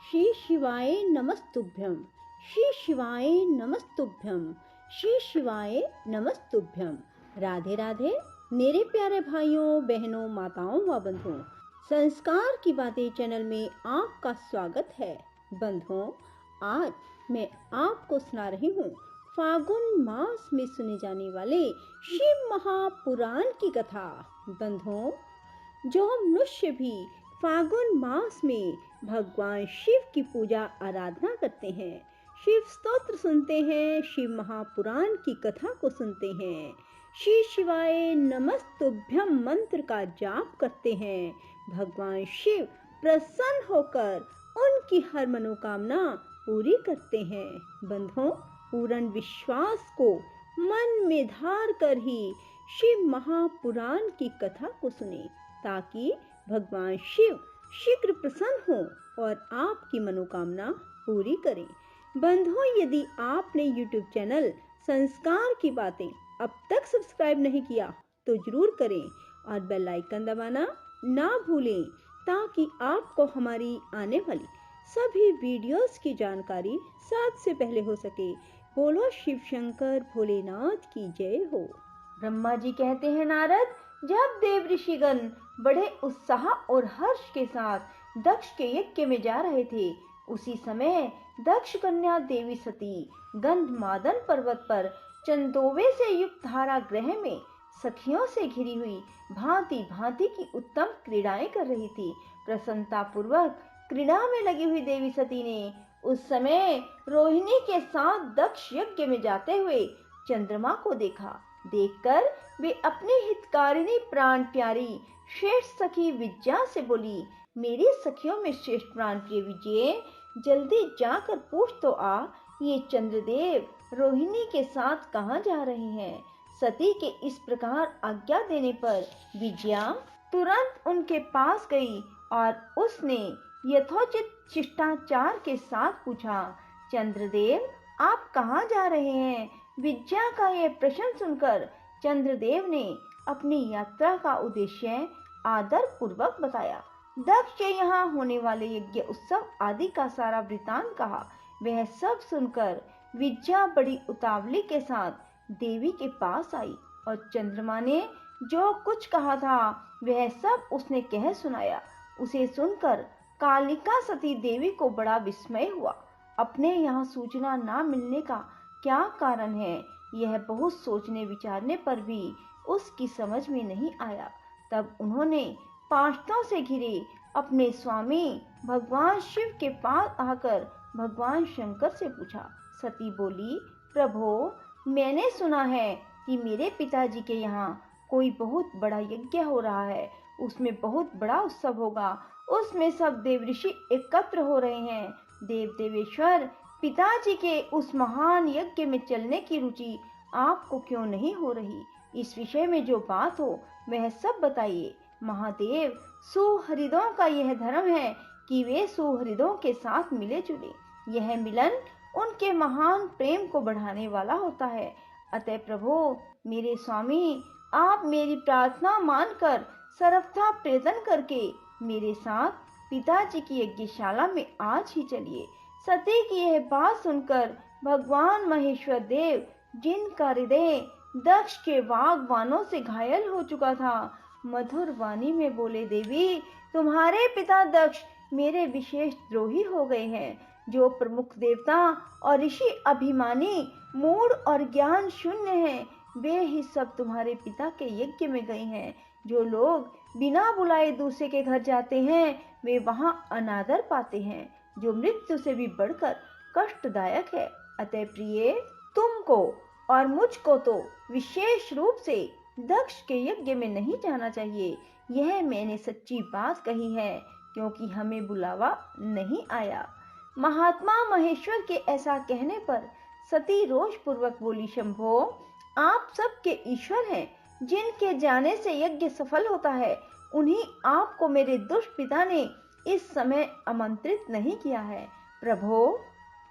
श्री शिवाय नमस्तुभ्यं। श्री शिवाय नमस्तुभ्यं। श्री शिवाय नमस्तुभ्यं। राधे राधे मेरे प्यारे भाइयों बहनों माताओं व बंधुओं, संस्कार की बातें चैनल में आपका स्वागत है। बंधुओं, आज मैं आपको सुना रही हूँ फागुन मास में सुने जाने वाले शिव महापुराण की कथा। बंधुओं, जो हम मनुष्य भी फागुन मास में भगवान शिव की पूजा आराधना करते हैं, शिव स्तोत्र सुनते हैं, शिव महापुराण की कथा को सुनते हैं, श्री शिवाय नमस्तुभ्यम मंत्र का जाप करते हैं, भगवान शिव प्रसन्न होकर उनकी हर मनोकामना पूरी करते हैं। बंधुओं, पूर्ण विश्वास को मन में धार कर ही शिव महापुराण की कथा को सुने, ताकि भगवान शिव शीघ्र प्रसन्न हो और आपकी मनोकामना पूरी करें। बंधुओं, यदि आपने YouTube चैनल संस्कार की बातें अब तक सब्सक्राइब नहीं किया तो जरूर करें और बेल आइकन दबाना ना भूलें, ताकि आपको हमारी आने वाली सभी वीडियोस की जानकारी सबसे पहले हो सके। बोलो शिव शंकर भोलेनाथ की जय हो। ब्रह्मा जी कहते हैं, नारद, जब देव ऋषिगण बड़े उत्साह और हर्ष के साथ दक्ष के यज्ञ में जा रहे थे, उसी समय दक्ष कन्या देवी सती गंधमादन पर्वत पर चंदोवे से युक्त धारा गृह में सखियों से घिरी हुई भांति भांति की उत्तम क्रीड़ाएं कर रही थी। प्रसन्नता पूर्वक क्रीड़ा में लगी हुई देवी सती ने उस समय रोहिणी के साथ दक्ष यज्ञ में जाते हुए चंद्रमा को देखा। देखकर वे अपनी हितकारिणी प्राण प्यारी श्रेष्ठ सखी विद्या से बोली, मेरी सखियों में श्रेष्ठ प्राण प्रिय विजय, जल्दी जाकर पूछ तो आ, ये चंद्रदेव रोहिणी के साथ कहाँ जा रहे हैं। सती के इस प्रकार आज्ञा देने पर विजया तुरंत उनके पास गई और उसने यथोचित शिष्टाचार के साथ पूछा, चंद्रदेव आप कहाँ जा रहे हैं। विद्या का यह प्रश्न सुनकर चंद्रदेव ने अपनी यात्रा का उद्देश्य आदर पूर्वक बताया। दक्ष के यहाँ होने वाले यज्ञ उत्सव आदि का सारा वृतांत कहा। वह सब सुनकर विद्या बड़ी उतावली के साथ देवी के पास आई और चंद्रमा ने जो कुछ कहा था वह सब उसने कह सुनाया। उसे सुनकर कालिका सती देवी को बड़ा विस्मय हुआ। अपने यहाँ सूचना ना मिलने का क्या कारण है, यह बहुत सोचने विचारने पर भी उसकी समझ में नहीं आया। तब उन्होंने पार्षदों से घिरे अपने स्वामी भगवान शिव के पास आकर भगवान शंकर से पूछा। सती बोली, प्रभो, मैंने सुना है कि मेरे पिताजी के यहाँ कोई बहुत बड़ा यज्ञ हो रहा है, उसमें बहुत बड़ा उत्सव होगा, उसमें सब देव ऋषि एकत्र हो रहे हैं। देव देवेश्वर पिताजी के उस महान यज्ञ में चलने की रुचि आपको क्यों नहीं हो रही। इस विषय में जो बात हो वह सब बताइए। महादेव, सुहृदों का यह धर्म है कि वे सुहृदों के साथ मिले जुले। यह मिलन उनके महान प्रेम को बढ़ाने वाला होता है। अतः प्रभु मेरे स्वामी, आप मेरी प्रार्थना मानकर सर्वथा प्रयत्न करके मेरे साथ पिताजी की यज्ञशाला में आज ही चलिए। सती की यह बात सुनकर भगवान महेश्वर देव, जिनका हृदय दक्ष के वाग्वानों से घायल हो चुका था, मधुर वाणी में बोले, देवी, तुम्हारे पिता दक्ष मेरे विशेष द्रोही हो गए हैं। जो प्रमुख देवता और ऋषि अभिमानी, मूढ़ और ज्ञान शून्य हैं, वे ही सब तुम्हारे पिता के यज्ञ में गए हैं। जो लोग बिना बुलाए दूसरे के घर जाते हैं वे वहां अनादर पाते हैं, जो मृत्यु से भी बढ़कर कष्टदायक है। अतः प्रिय, तुमको और मुझको तो विशेष रूप से दक्ष के यज्ञ में नहीं जाना चाहिए। यह मैंने सच्ची बात कही है, क्योंकि हमें बुलावा नहीं आया। महात्मा महेश्वर के ऐसा कहने पर सती रोष पूर्वक बोली, शंभो, आप सबके ईश्वर हैं। जिनके जाने से यज्ञ सफल होता है, उन्हीं आपको मेरे दुष्ट पिता ने इस समय आमंत्रित नहीं किया है। प्रभो,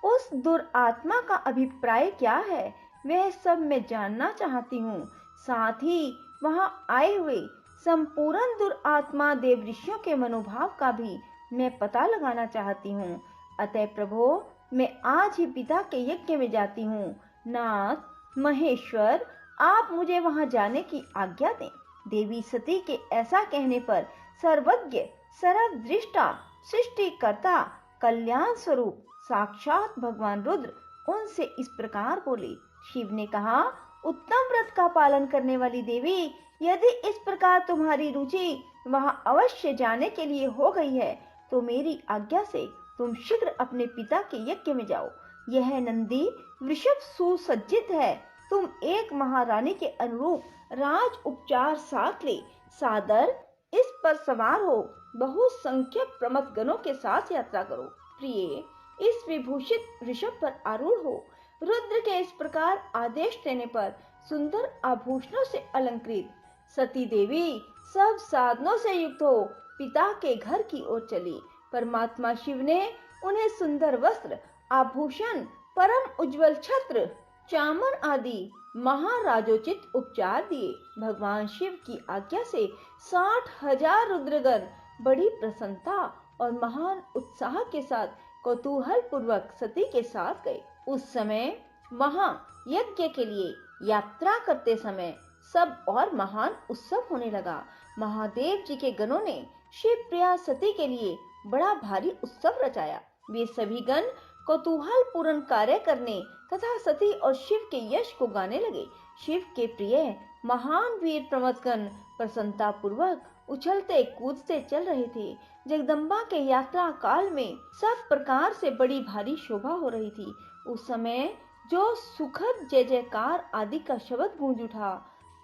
उस दुरात्मा का अभिप्राय क्या है, वह सब मैं जानना चाहती हूँ। साथ ही वहां आए हुए संपूर्ण दुरात्मा देव ऋषियों के मनोभाव का भी मैं पता लगाना चाहती हूँ। अतः प्रभो मैं आज ही पिता के यज्ञ में जाती हूँ। नाथ महेश्वर, आप मुझे वहां जाने की आज्ञा दें। देवी सती के ऐसा कहने पर सर्वज्ञ सर्वदृष्टा सृष्टिकर्ता कल्याण स्वरूप साक्षात भगवान रुद्र उनसे इस प्रकार बोले। शिव ने कहा, उत्तम व्रत का पालन करने वाली देवी, यदि इस प्रकार तुम्हारी रुचि वहां अवश्य जाने के लिए हो गई है तो मेरी आज्ञा से तुम शीघ्र अपने पिता के यज्ञ में जाओ। यह नंदी वृषभ सुसज्जित है। तुम एक महारानी के अनुरूप राज उपचार साथ ले सादर इस पर सवार हो बहुसंख्यक प्रमथ गणों के साथ यात्रा करो। प्रिय, इस विभूषित वृषभ पर आरूढ़ हो। रुद्र के इस प्रकार आदेश देने पर सुंदर आभूषणों से अलंकृत सती देवी सब साधनों से युक्त हो पिता के घर की ओर चली। परमात्मा शिव ने उन्हें सुंदर वस्त्र, आभूषण, परम उज्जवल छत्र, चामर आदि महाराजोचित उपचार दिए। भगवान शिव की आज्ञा से 60,000 रुद्रगण बड़ी प्रसन्नता और महान उत्साह के साथ कौतूहल पूर्वक सती के साथ गए। उस समय वहां यज्ञ के लिए यात्रा करते समय सब और महान उत्सव होने लगा। महादेव जी के गणों ने शिव प्रिया सती के लिए बड़ा भारी उत्सव रचाया। वे सभी गण कौतूहल पूर्ण कार्य करने तथा सती और शिव के यश को गाने लगे। शिव के प्रिय महान वीर प्रमथगण प्रसन्नता पूर्वक उछलते कूदते चल रहे थे। जगदम्बा के यात्रा काल में सब प्रकार से बड़ी भारी शोभा हो रही थी। उस समय जो सुखद जय जयकार आदि का शब्द गूंज उठा,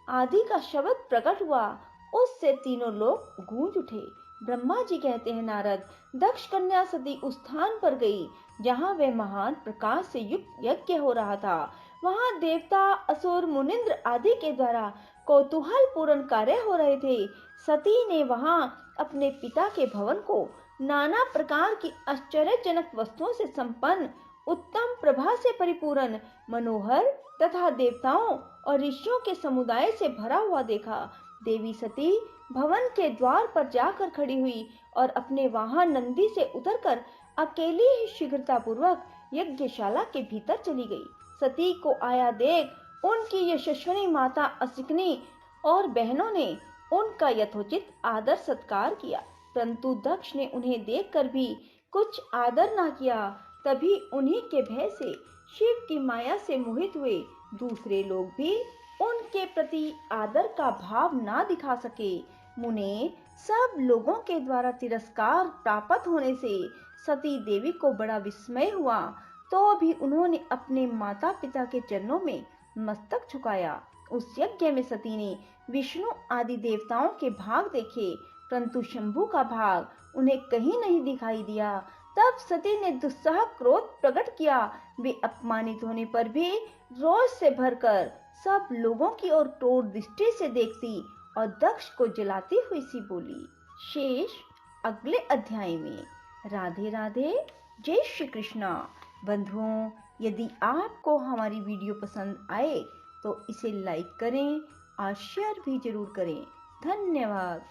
आदि का शब्द प्रकट हुआ, उससे तीनों लोग गूंज उठे। ब्रह्मा जी कहते हैं, नारद, दक्ष कन्या सती उस स्थान पर गई जहाँ वह महान प्रकाश से युक्त यज्ञ हो रहा था। वहाँ देवता, असुर, मुनिंद्र आदि के द्वारा कौतूहल पूर्ण कार्य हो रहे थे। सती ने वहाँ अपने पिता के भवन को नाना प्रकार की आश्चर्यजनक वस्तुओं से संपन्न, उत्तम प्रभा से परिपूर्ण, मनोहर तथा देवताओं और ऋषियों के समुदाय से भरा हुआ देखा। देवी सती भवन के द्वार पर जाकर खड़ी हुई और अपने वाहन नंदी से उतरकर अकेली ही शीघ्रता पूर्वक यज्ञशाला के भीतर चली गई। सती को आया देख उनकी यशस्विनी माता असिकनी और बहनों ने उनका यथोचित आदर सत्कार किया, परंतु दक्ष ने उन्हें देखकर भी कुछ आदर न किया। तभी उन्हीं के भय से शिव की माया से मोहित हुए दूसरे लोग भी उनके प्रति आदर का भाव ना दिखा सके। मुने, सब लोगों के द्वारा तिरस्कार प्राप्त होने से सती देवी को बड़ा विस्मय हुआ, तो भी उन्होंने अपने माता पिता के चरणों में मस्तक झुकाया। उस यज्ञ में सती ने विष्णु आदि देवताओं के भाग देखे, परंतु शंभु का भाग उन्हें कहीं नहीं दिखाई दिया। तब सती ने दुस्सह क्रोध प्रकट किया। वे अपमानित होने पर भी रोष से भरकर सब लोगों की ओर क्रोध दृष्टि से देखती और दक्ष को जलाती हुई सी बोली। शेष अगले अध्याय में। राधे राधे, जय श्री कृष्णा। बंधुओं, यदि आपको हमारी वीडियो पसंद आए तो इसे लाइक करें और शेयर भी जरूर करें। धन्यवाद।